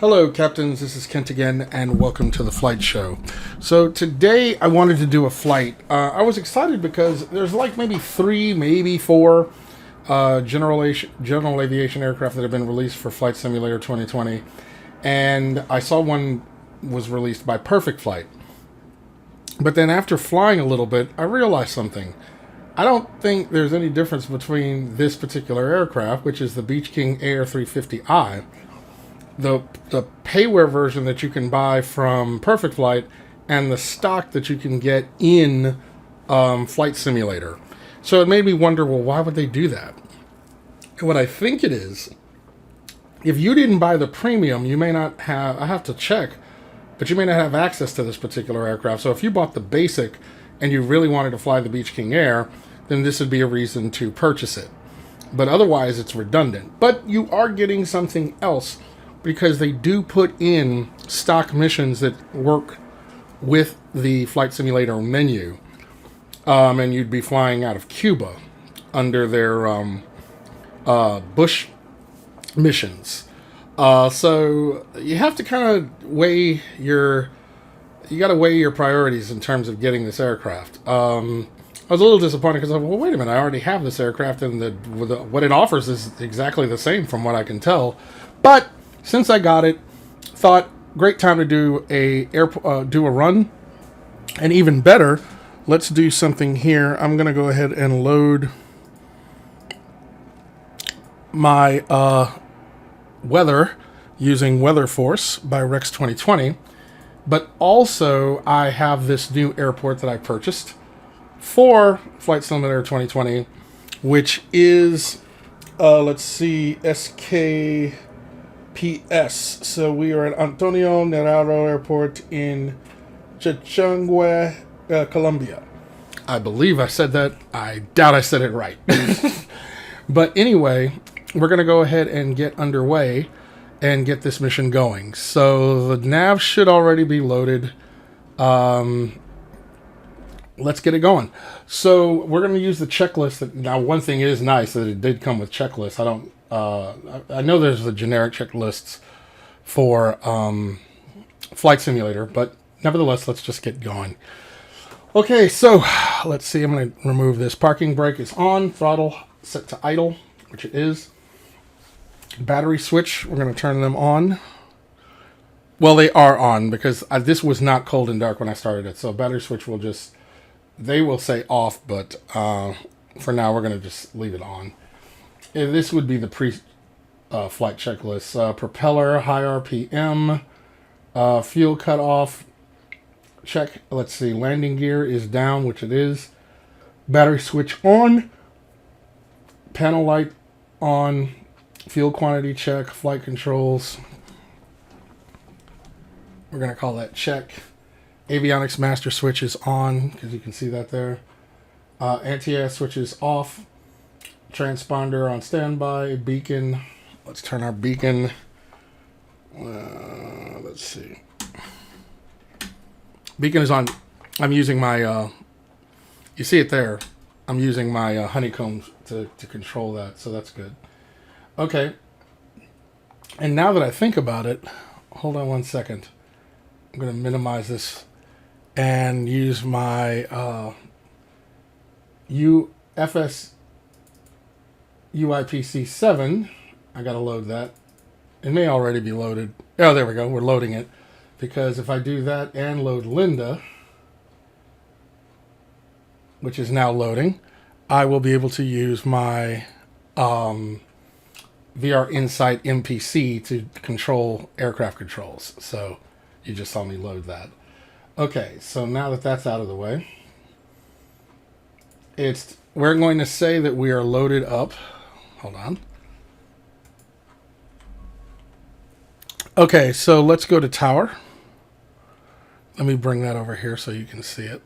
Hello, Captains. This is Kent again, and welcome to the Flight Show. So today I wanted to do a flight. I was excited because there's like maybe three, maybe four general aviation aircraft that have been released for Flight Simulator 2020, and I saw one was released by Perfect Flight. But then after flying a little bit, I realized something. I don't think there's any difference between this particular aircraft, which is the Beach King AR350i, the payware version that you can buy from Perfect Flight, and the stock that you can get in Flight Simulator. So it made me wonder, well, why would they do that? And what I think it is, if you didn't buy the premium, you may not have, I have to check, but you may not have access to this particular aircraft. So if you bought the basic and you really wanted to fly the Beach King Air, then this would be a reason to purchase it. But otherwise, it's redundant. But you are getting something else, because they do put in stock missions that work with the Flight Simulator menu. And you'd be flying out of Cuba under their Bush missions. So you have to kind of weigh your priorities in terms of getting this aircraft. I was a little disappointed because I thought, well, wait a minute, I already have this aircraft, and what it offers is exactly the same from what I can tell. But since I got it, thought great time to do a run, and even better, let's do something here. I'm gonna go ahead and load my weather using Weather Force by Rex 2020, but also I have this new airport that I purchased for Flight Simulator 2020, which is let's see, SKPS. So we are at Antonio Neraro Airport in Chichingue, Colombia. I believe I said that. I doubt I said it right. But anyway, we're going to go ahead and get underway and get this mission going. So the nav should already be loaded. Let's get it going. So we're going to use the checklist. Now, one thing is nice that it did come with checklists. I know there's the generic checklists for Flight Simulator, but nevertheless, let's just get going. Okay, so let's see. I'm going to remove this. Parking brake is on. Throttle set to idle, which it is. Battery switch, we're going to turn them on. Well, they are on because this was not cold and dark when I started it. So battery switch will just, they will say off, but for now we're going to just leave it on. And this would be the pre-flight checklist. Propeller, high RPM, fuel cutoff, check. Let's see, landing gear is down, which it is. Battery switch on. Panel light on. Fuel quantity check. Flight controls. We're going to call that check. Avionics master switch is on, because you can see that there. Anti-air switch is off. Transponder on standby. Beacon. Let's turn our beacon. Let's see. Beacon is on. I'm using my, you see it there. I'm using my honeycomb to control that, so that's good. Okay. And now that I think about it, hold on one second. I'm going to minimize this and use my UFS UIPC7. I got to load that. It may already be loaded. Oh, there we go. We're loading it. Because if I do that and load Linda, which is now loading, I will be able to use my VR Insight MPC to control aircraft controls. So you just saw me load that. Okay, so now that that's out of the way, we're going to say that we are loaded up. Hold on. Okay, so let's go to tower. Let me bring that over here so you can see it.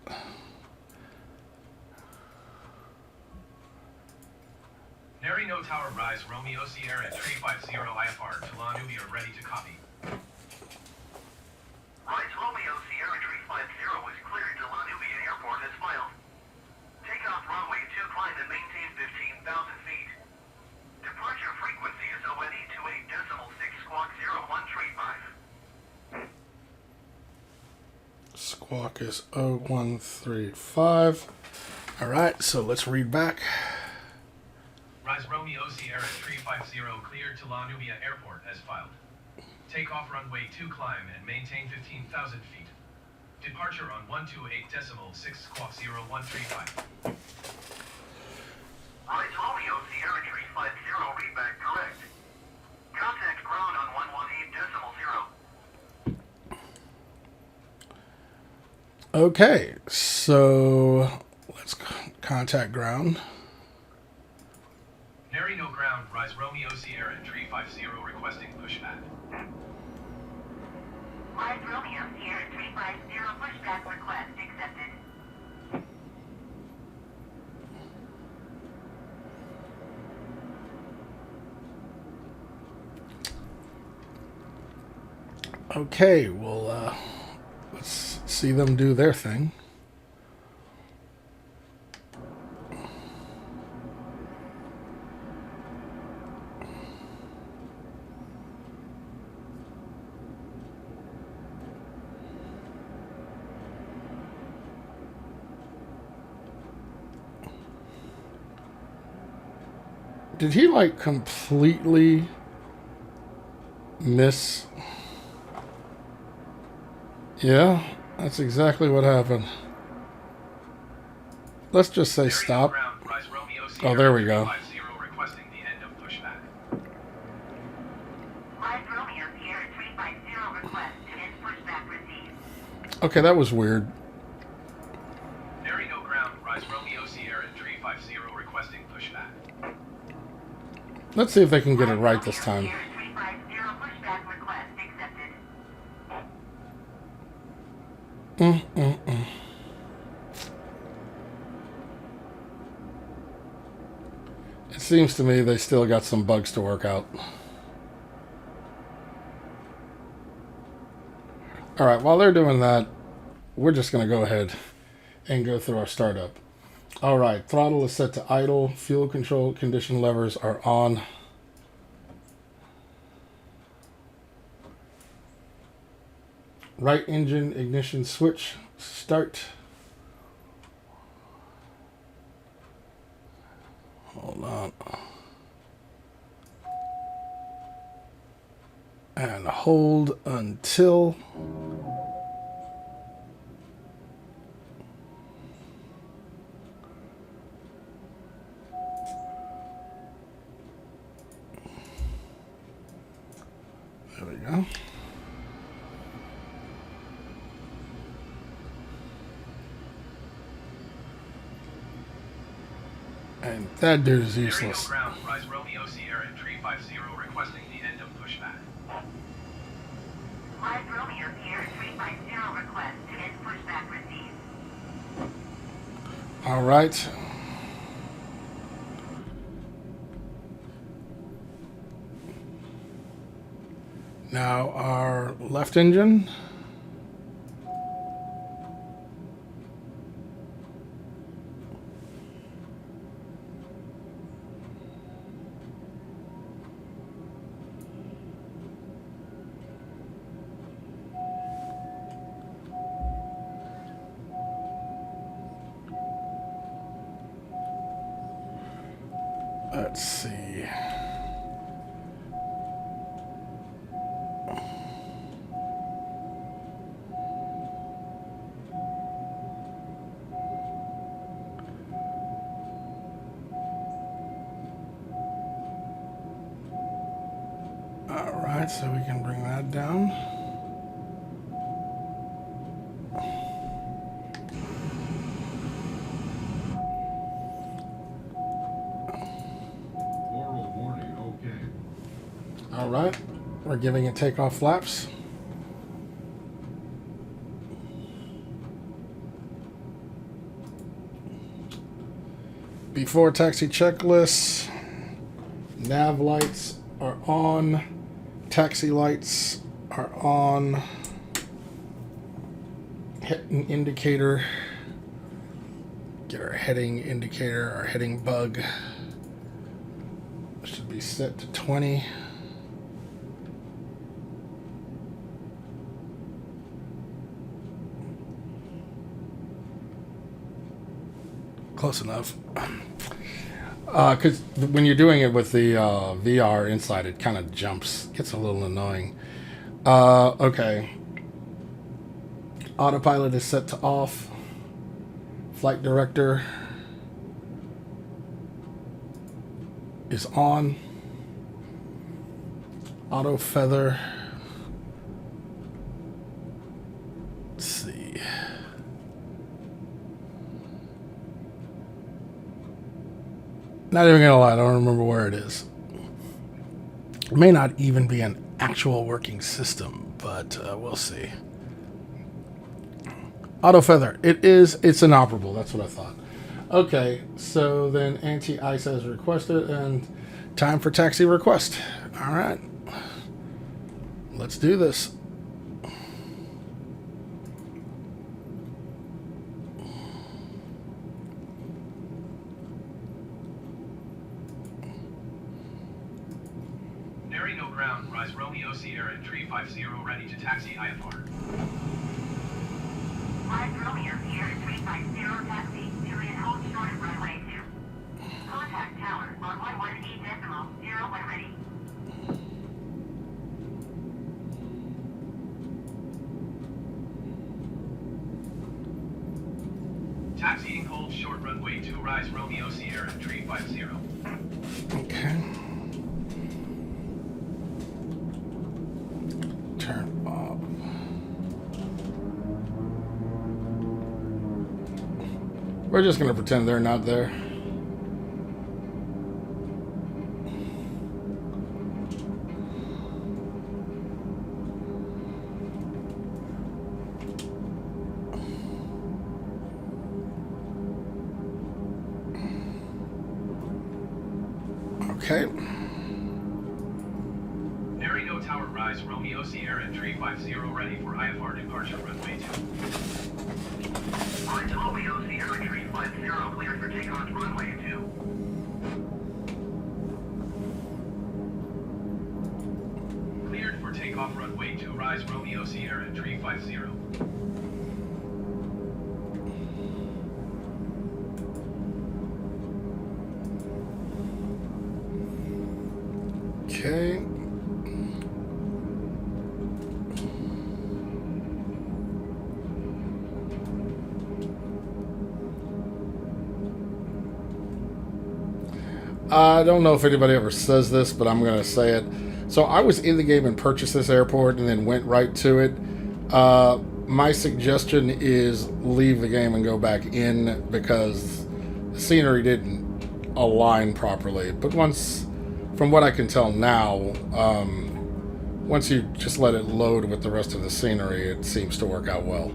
Nary no tower rise, Romeo Sierra 350 IFR, Toulon Nubia ready to copy. Rise Romeo Sierra 350 is cleared to La Nubia Airport as filed. Take off runway 2, climb and maintain 15,000 feet. Departure frequency is ONE 28.6 squawk 0135. Squawk is 0135. All right, so let's read back. Rise Romeo Sierra 350 cleared to La Nubia Airport as filed. Takeoff runway 2 climb and maintain 15,000 feet. Departure on 128.6 squawk 0135. Rise Romeo Sierra 350, readback correct. Contact ground on 118.0. Okay, so let's contact ground. Nary no ground, rise Romeo Sierra 350 requesting pushback. Rise Romeo Sierra 350, pushback request accepted. Okay, well, let's see them do their thing. Did he like completely miss? Yeah, that's exactly what happened. Let's just say stop. Oh, there we go. Requesting the end of pushback. Rise Romeo Sierra 350, request to end pushback received. Okay, that was weird. Nary no ground, rise Romeo Sierra 350 requesting pushback. Let's see if they can get it right this time. Sierra 350, pushback request accepted. It seems to me they still got some bugs to work out. All right, while they're doing that, we're just going to go ahead and go through our startup. All right, throttle is set to idle. Fuel control condition levers are on. Right engine ignition switch start. Hold on. And hold until. There we go. And that dude is useless. Ground, rise Romeo Sierra 350 requesting the end of pushback. Rise Romeo Sierra 350, request to end pushback received. All right. Now our left engine. Let's see. All right, so we can bring that down. Oral warning, okay. All right, we're giving it takeoff flaps. Before taxi checklist, nav lights are on, taxi lights are on, heading indicator, get our heading indicator, our heading bug, should be set to 20. Close enough. Because when you're doing it with the VR inside, it kind of jumps. Gets a little annoying. Okay. Autopilot is set to off. Flight director is on. Auto feather. Let's see. Not even gonna lie, I don't remember where it is. It may not even be an actual working system, but we'll see. Auto feather. It's inoperable. That's what I thought. Okay, so then anti-ice as requested, and time for taxi request. All right. Let's do this. Nearing no ground, rise Romeo Sierra 350 ready to taxi IFR. Rise Romeo Sierra 350 taxi, Julian hold short of runway 2. Contact tower on 118.0 when ready. Taxiing hold short runway 2, rise Romeo Sierra 350. Okay. Turn off. We're just going to pretend they're not there. Okay. Nearing tower, rise Romeo Sierra 350 ready for IFR departure runway 2. Rise Romeo Sierra 350 cleared for takeoff runway 2. Cleared for takeoff runway 2, rise Romeo Sierra 350. Okay. I don't know if anybody ever says this, but I'm going to say it. So I was in the game and purchased this airport and then went right to it. My suggestion is leave the game and go back in because the scenery didn't align properly. But from what I can tell now, once you just let it load with the rest of the scenery, it seems to work out well.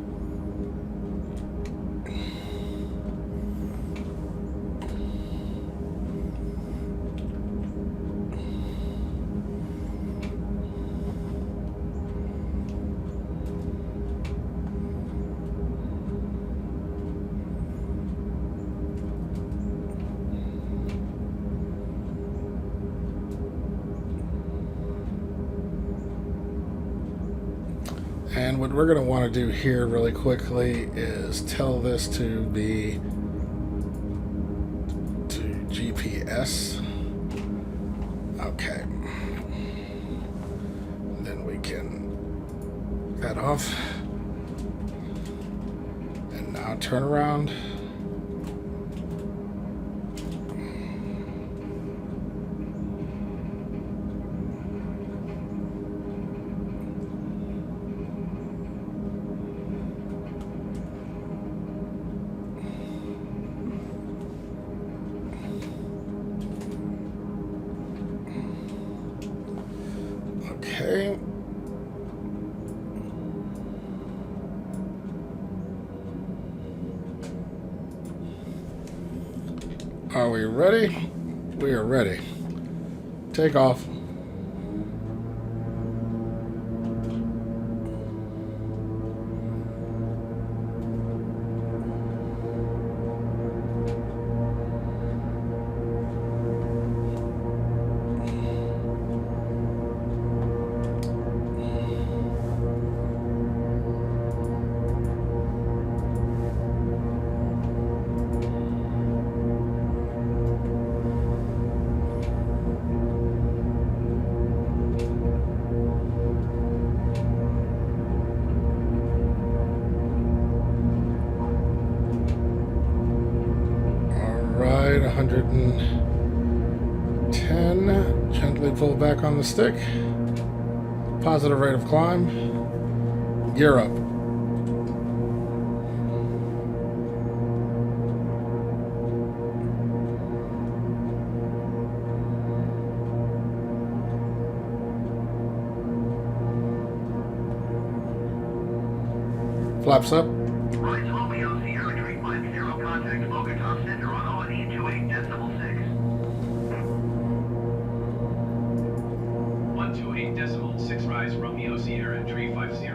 And what we're going to want to do here really quickly is tell this to be to GPS. Okay. Then we can cut off. And now turn around. Okay. Are we ready? We are ready. Take off. 110. Gently pull back on the stick. Positive rate of climb. Gear up. Flaps up. Rise Romeo Sierra 350, contact Bogota Center on ONE 28.6. 128.6 rise Romeo Sierra 350.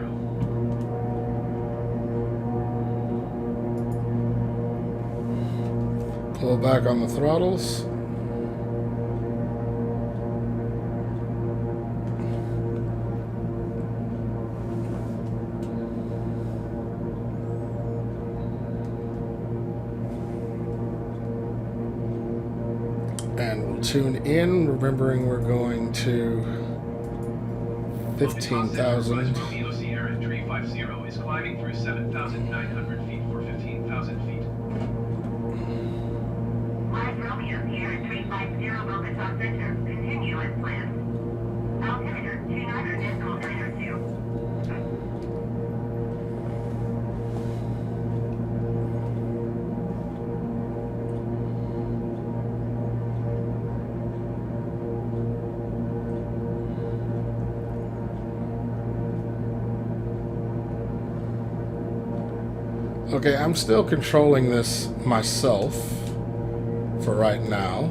Pull back on the throttles. And we'll tune in, remembering we're going to 15,000. Romeo Sierra 350 is climbing through 7,900 feet for 15,000 feet. Rise Romeo Sierra 350, Bogota Center. Continue as planned. Altimeter 29.92. Okay, I'm still controlling this myself for right now.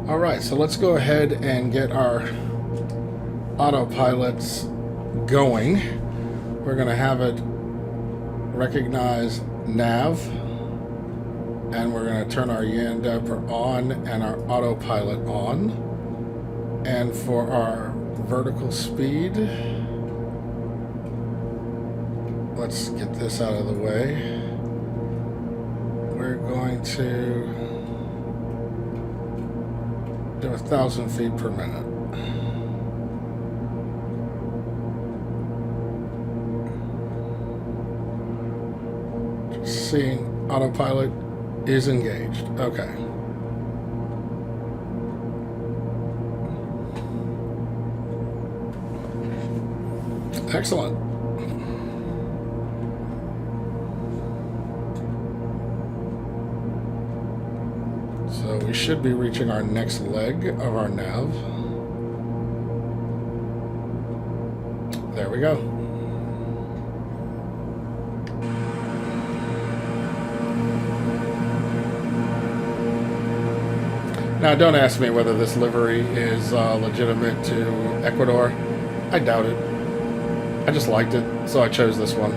Alright, so let's go ahead and get our autopilots going. We're going to have it recognize nav, and we're going to turn our Yandeper on and our autopilot on. And for our vertical speed, let's get this out of the way. We're going to do 1,000 feet per minute. Just seeing autopilot is engaged. Okay. Excellent. So we should be reaching our next leg of our nav. There we go. Now, don't ask me whether this livery is legitimate to Ecuador. I doubt it. I just liked it, so I chose this one.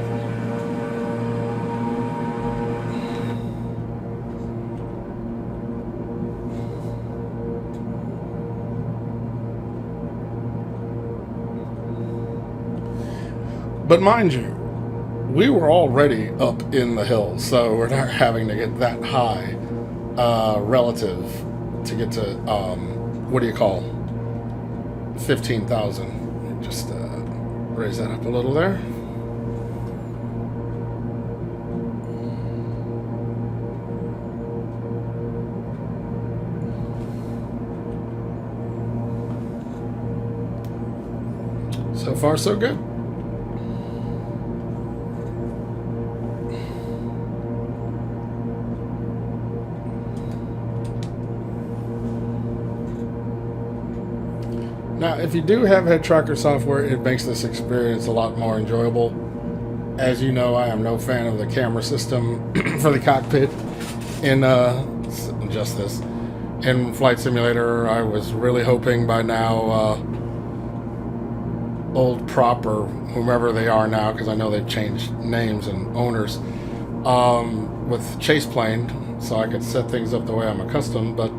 But mind you, we were already up in the hills, so we're not having to get that high relative to get to, what do you call, 15,000. Just raise that up a little there. So far, so good. Now, if you do have head tracker software, it makes this experience a lot more enjoyable. As you know, I am no fan of the camera system for the cockpit in just this. In Flight Simulator, I was really hoping by now Old Prop or whomever they are now, because I know they've changed names and owners, with Chase Plane, so I could set things up the way I'm accustomed, but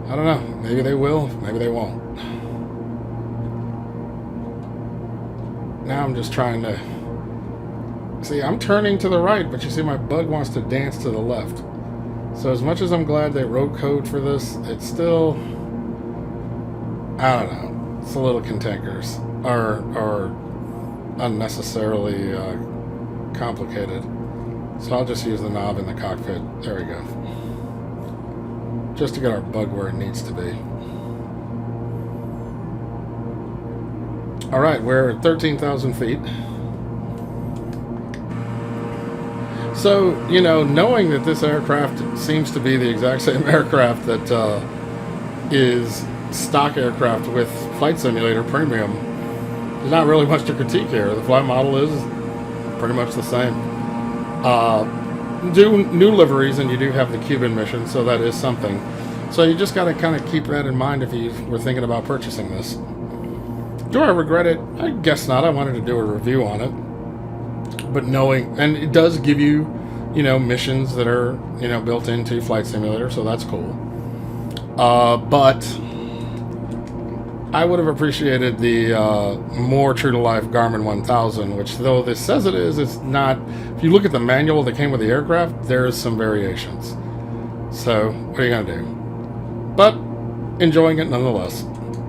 I don't know. Maybe they will. Maybe they won't. Now I'm just trying to... See, I'm turning to the right, but you see my bug wants to dance to the left. So as much as I'm glad they wrote code for this, it's still... I don't know. It's a little cantankerous. Or unnecessarily complicated. So I'll just use the knob in the cockpit. There we go. Just to get our bug where it needs to be. Alright, we're at 13,000 feet. So, you know, knowing that this aircraft seems to be the exact same aircraft that is stock aircraft with Flight Simulator Premium, there's not really much to critique here. The flight model is pretty much the same. Do new liveries, and you do have the Cuban mission, so that is something. So you just got to kind of keep that in mind if you were thinking about purchasing this. Do I regret it? I guess not. I wanted to do a review on it. But knowing, and it does give you, you know, missions that are, you know, built into Flight Simulator, so that's cool. But I would have appreciated the more true-to-life Garmin 1000, which, though this says it is, it's not. If you look at the manual that came with the aircraft, there's some variations. So, what are you going to do? But, enjoying it nonetheless.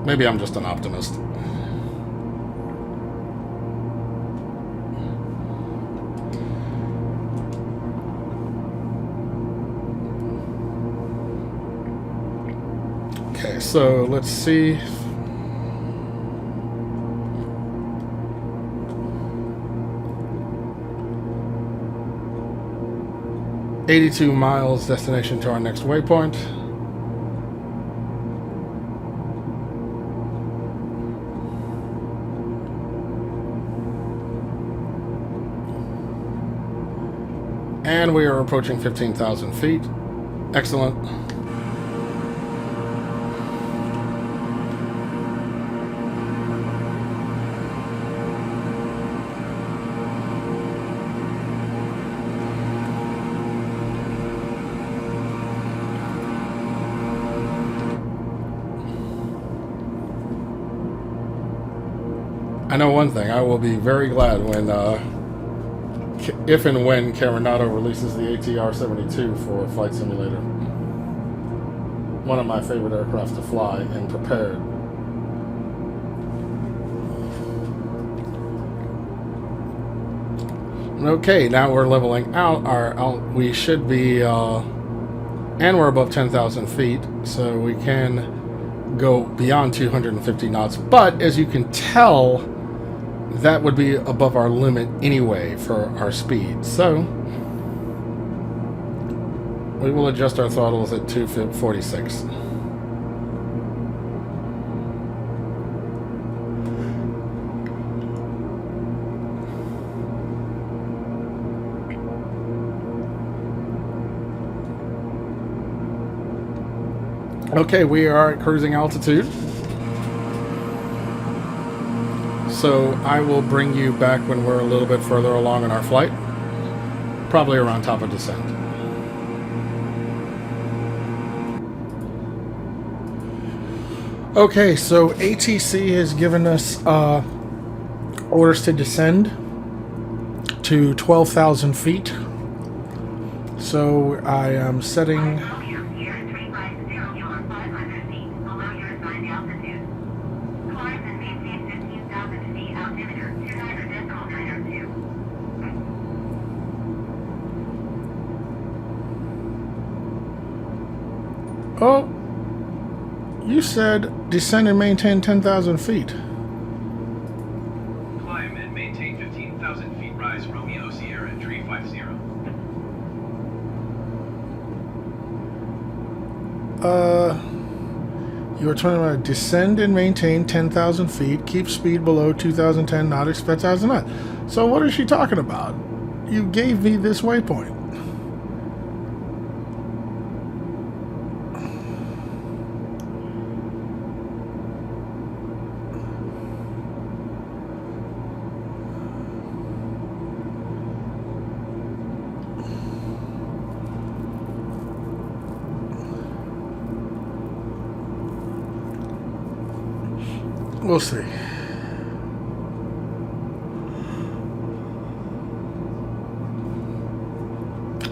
Maybe I'm just an optimist. Okay, so let's see. $82 miles destination to our next waypoint. And we are approaching 15,000 feet. Excellent. I know one thing, I will be very glad when, if and when Coronado releases the ATR-72 for Flight Simulator. One of my favorite aircraft to fly and prepared. Okay, now we're leveling out. We should be, and we're above 10,000 feet, so we can go beyond 250 knots. But as you can tell, that would be above our limit anyway for our speed. So we will adjust our throttles at 246. Okay, we are at cruising altitude. So I will bring you back when we're a little bit further along in our flight. Probably around top of descent. Okay, so ATC has given us orders to descend to 12,000 feet. So I am setting... Oh, you said descend and maintain 10,000 feet. Climb and maintain 15,000 feet. Rise Romeo Sierra 350. You were talking about descend and maintain 10,000 feet. Keep speed below 2010 nautics per 1,000 knots. So what is she talking about? You gave me this waypoint. We'll see.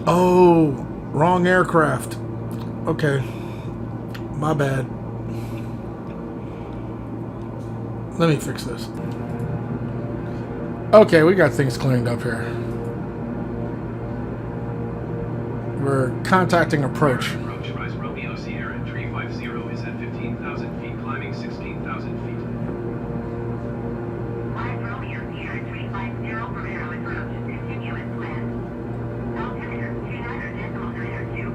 Oh, wrong aircraft. Okay. My bad. Let me fix this. Okay, we got things cleaned up here. We're contacting approach. Approach, rise Romeo Sierra 350 is at 15,000 feet, climbing 16,000 feet. Rise Romeo Sierra 350 Romero approach. Continue as planned. Altimeter 29.902.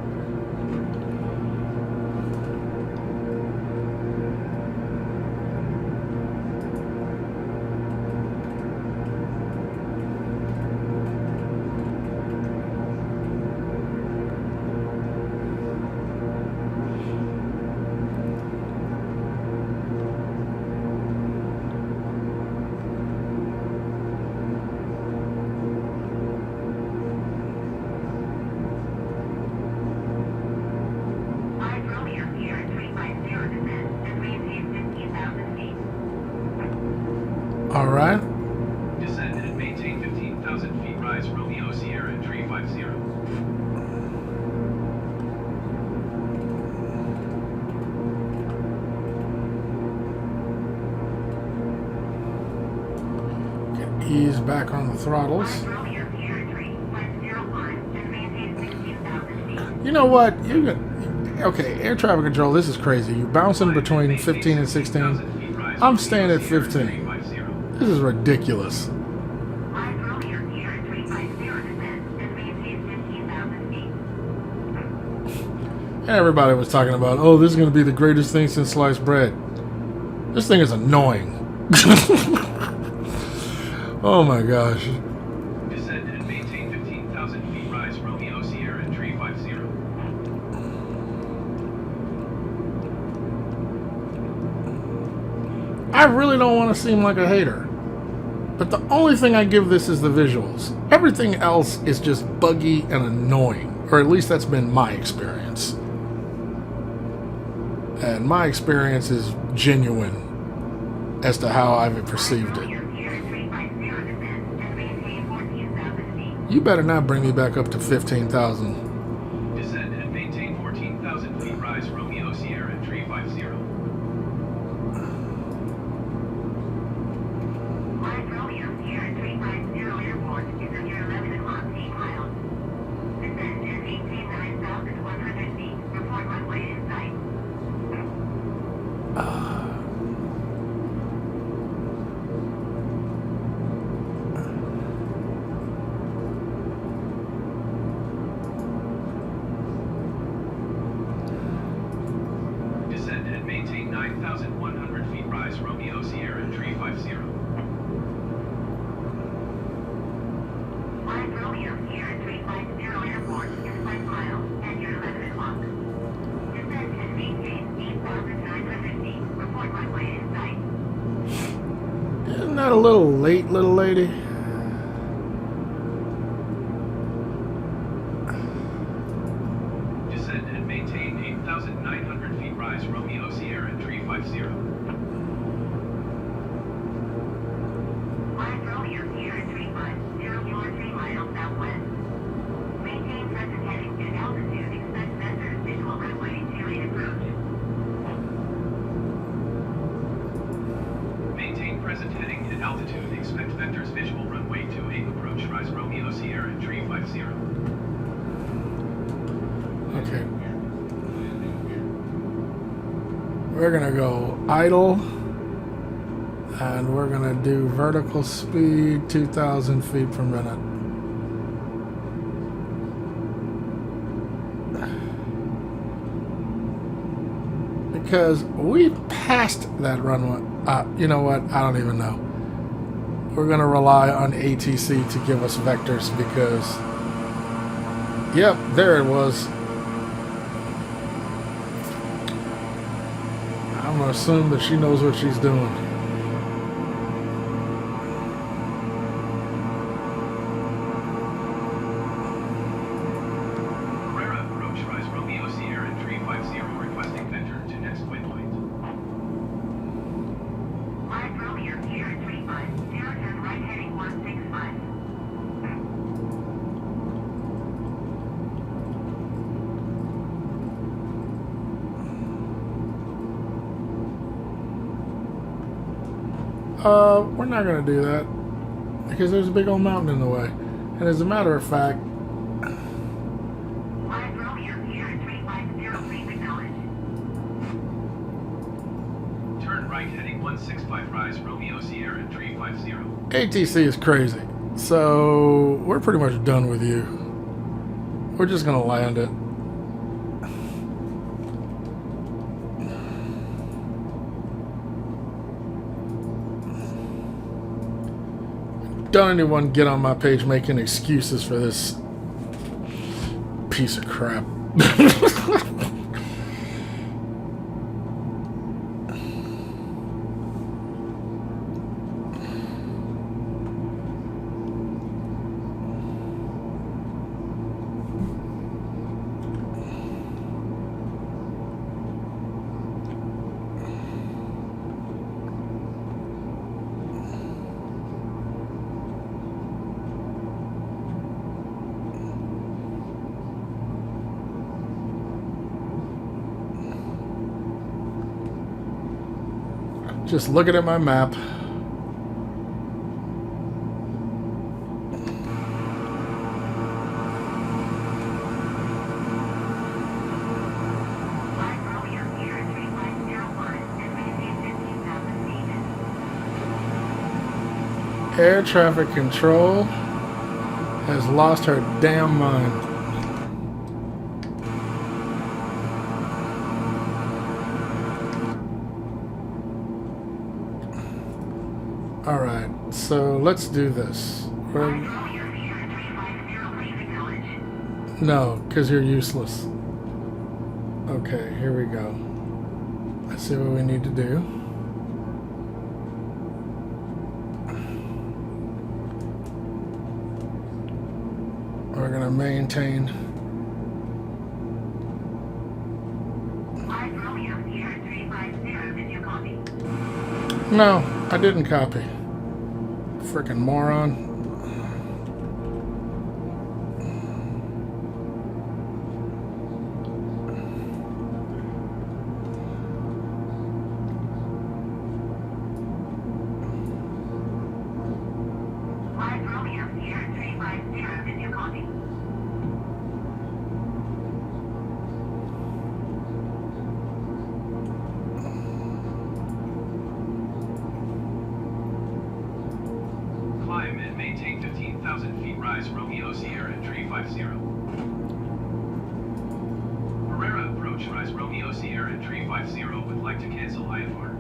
Rise Romeo Sierra 350 descend and maintain 15,000 feet. All right. Descend and maintain 15,000 feet, rise Romeo Sierra 350. Ease back on the throttles. Rise Romeo Sierra 350 climb and maintain 16,000 feet. You know what? Okay, air traffic control, this is crazy. You're bouncing between 15 and 16. I'm staying at 15. This is ridiculous. Rise Romeo Sierra 350 descend and maintain 15,000 feet. And everybody was talking about, oh, this is going to be the greatest thing since sliced bread. This thing is annoying. Oh my gosh. Descend and maintain 15,000 feet, rise Romeo Sierra 350. I really don't want to seem like a hater, but the only thing I give this is the visuals. Everything else is just buggy and annoying, or at least that's been my experience. And my experience is genuine as to how I've perceived it. Romeo Sierra 350 descend and maintain 14,000 feet. You better not bring me back up to 15,000. Descend and maintain 14,000 feet, rise Romeo Sierra 350. Rise Romeo Sierra 350 airport is under 11 o'clock 8 miles. Descend and maintain 9,100 feet. Report runway in sight. Descend and maintain 9,100 feet, rise Romeo Sierra 350. Rise Romeo Sierra 350 airport is 5 miles and you're 11 o'clock. Descend and maintain 8,900 feet. Report runway in sight. Isn't that a little late, little lady? Descend and maintain 8,900 feet, rise Romeo Sierra 350. Rise Romeo Sierra 350, you're 3 miles southwest. Maintain present heading and altitude, expect sensors, visual runway 28 approach. Maintain present heading and altitude, expect vectors, visual runway 28 approach, rise Romeo Sierra 350. Okay. We're gonna go idle, and we're gonna do vertical speed 2,000 feet per minute. Because we passed that runway. You know what? I don't even know. We're gonna rely on ATC to give us vectors because, yep, there it was. I'm gonna assume that she knows what she's doing. Carrera approach, rise Romeo Sierra 350, requesting vector to next waypoint. We're not going to do that because there's a big old mountain in the way. And as a matter of fact, Rise Romeo Sierra 350, please acknowledge. Turn right heading 165 Rise Romeo Sierra 350. ATC is crazy. So we're pretty much done with you. We're just going to land it. Don't anyone get on my page making excuses for this piece of crap. Just looking at my map. Rise Romeo Sierra 3501 and maintain 15,000 feet. Air traffic control has lost her damn mind. Alright, so let's do this. Rise Romeo Sierra 350, please acknowledge. No, because you're useless. Okay, here we go. Let's see what we need to do. We're going to maintain. Rise Romeo Sierra 350, did you copy? No, I didn't copy. Frickin' moron. Rise Romeo Sierra 350, did you copy? Climb and maintain 15,000 feet. Rise Romeo Sierra 350. Herrera approach. Rise Romeo Sierra 350 would like to cancel IFR.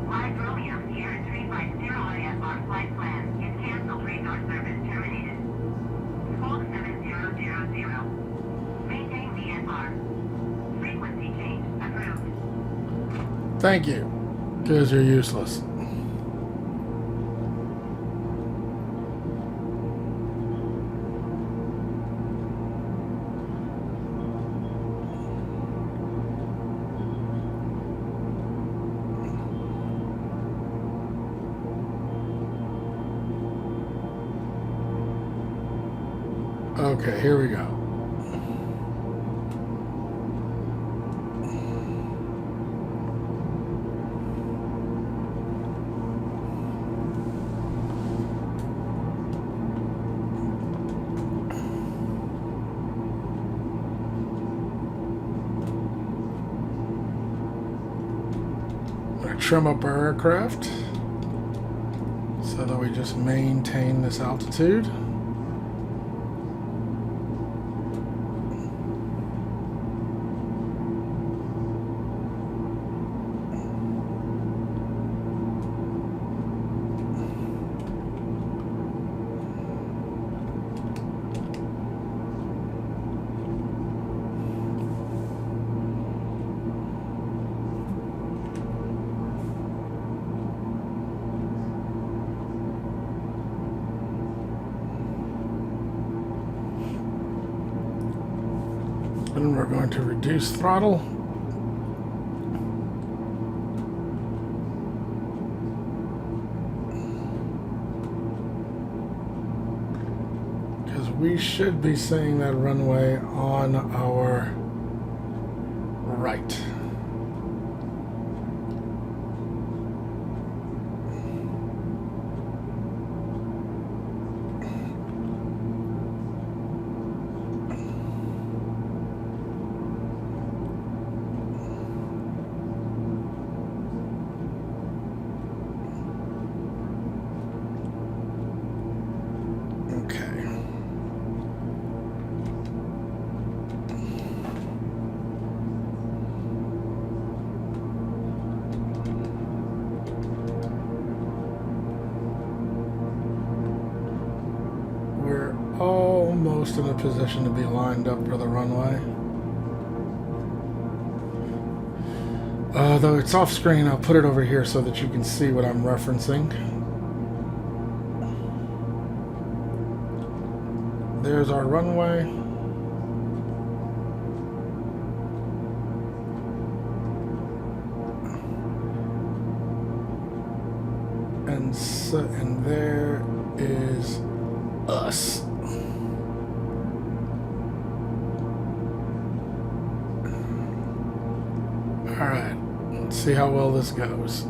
Rise Romeo Sierra 350 IFR flight plan is canceled. Radar service terminated. Squawk 7000. Maintain VFR. Frequency change approved. Thank you. Because you're useless. Okay, here we go. I'm going to trim up our aircraft so that we just maintain this altitude. And we're going to reduce throttle. Because we should be seeing that runway on our right. almost in a position to be lined up for the runway. Though it's off screen, I'll put it over here so that you can see what I'm referencing. There's our runway. And there is us. Alright, let's see how well this goes.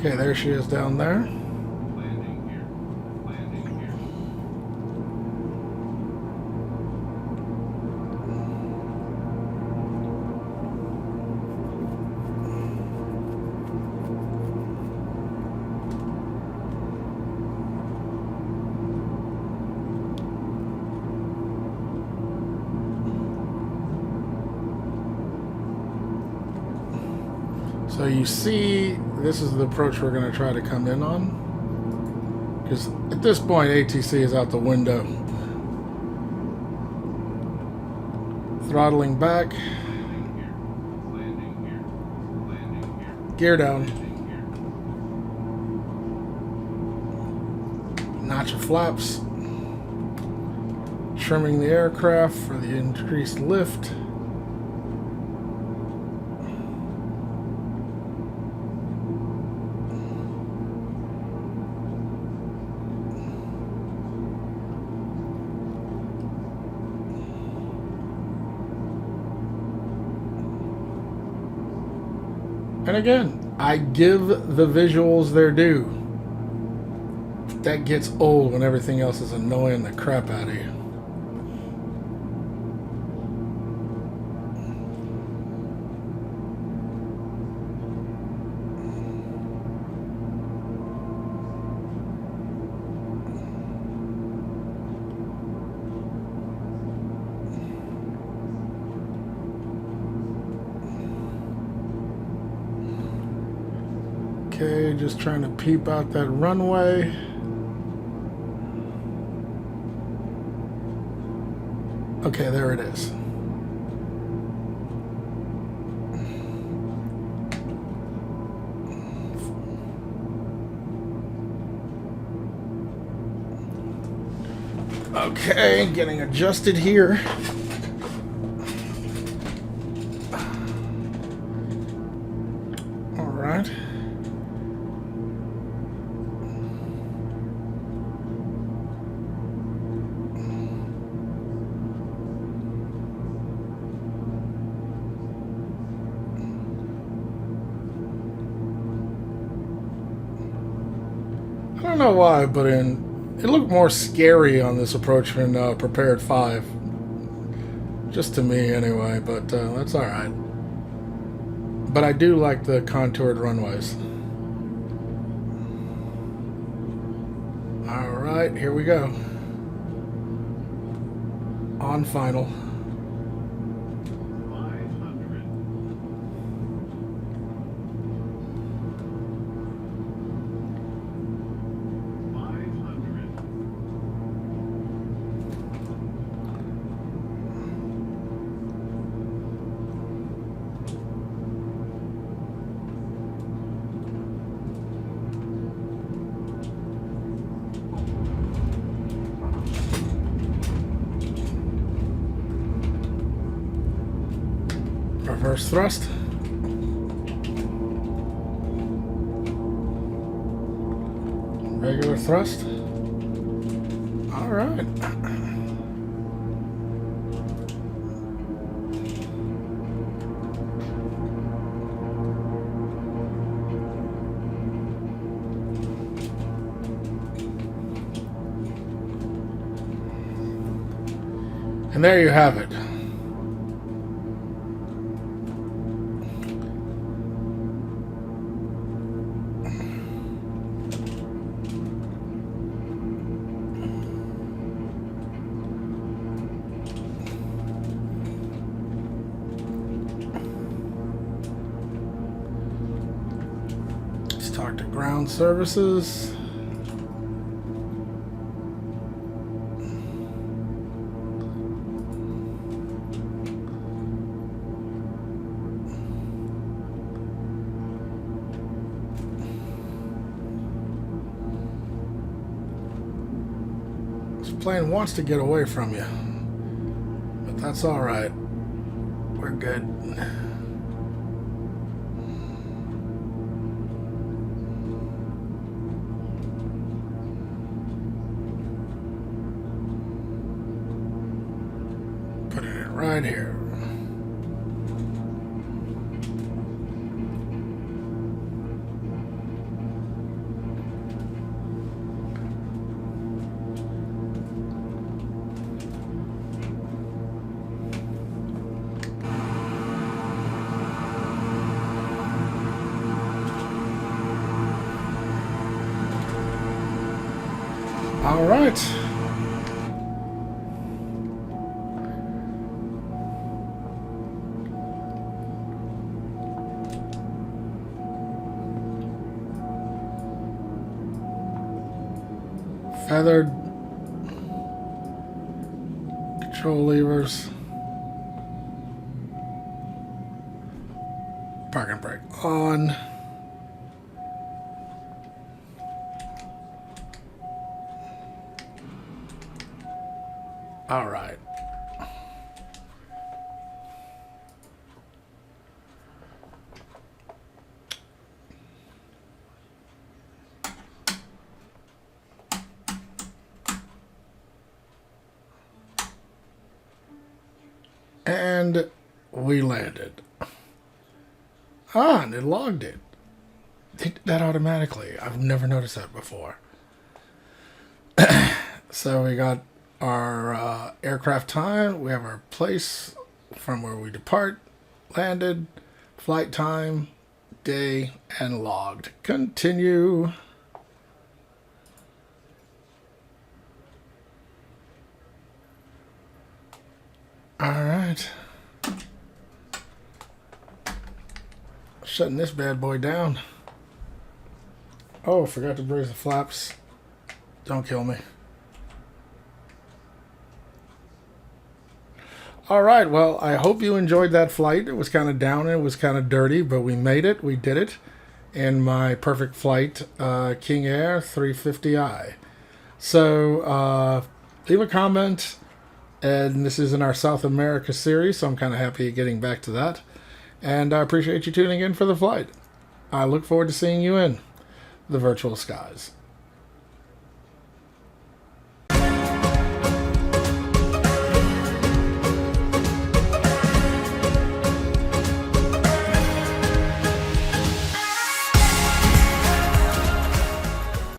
Okay, there she is down there. Landing here. Landing here. So you see, this is the approach we're going to try to come in on. Because at this point, ATC is out the window. Throttling back. Landing here. Landing here. Landing here. Gear down. Landing here. Notch of flaps. Trimming the aircraft for the increased lift. And again, I give the visuals their due. That gets old when everything else is annoying the crap out of you. Okay, just trying to peep out that runway. Okay, there it is. Okay, getting adjusted here. All right. I don't know why, but it looked more scary on this approach than Prepared 5. Just to me, anyway, but that's alright. But I do like the contoured runways. Alright, here we go. On final. 500. 500. Reverse thrust. Regular thrust. All right. And there you have it. Let's talk to ground services. Plane wants to get away from you, but that's all right. We're good. Putting it right here. All right. Feathered control levers. Parking brake on. All right. And we landed. Ah, and it logged it. They did that automatically. I've never noticed that before. So we got our aircraft time. We have our place from where we depart, landed, flight time, day, and logged. Continue. All right. Shutting this bad boy down. Oh, forgot to raise the flaps. Don't kill me. All right, well, I hope you enjoyed that flight. It was kind of down, it was kind of dirty, but we made it. We did it in my perfect flight, King Air 350i. So leave a comment, and this is in our South America series, so I'm kind of happy getting back to that. And I appreciate you tuning in for the flight. I look forward to seeing you in the virtual skies.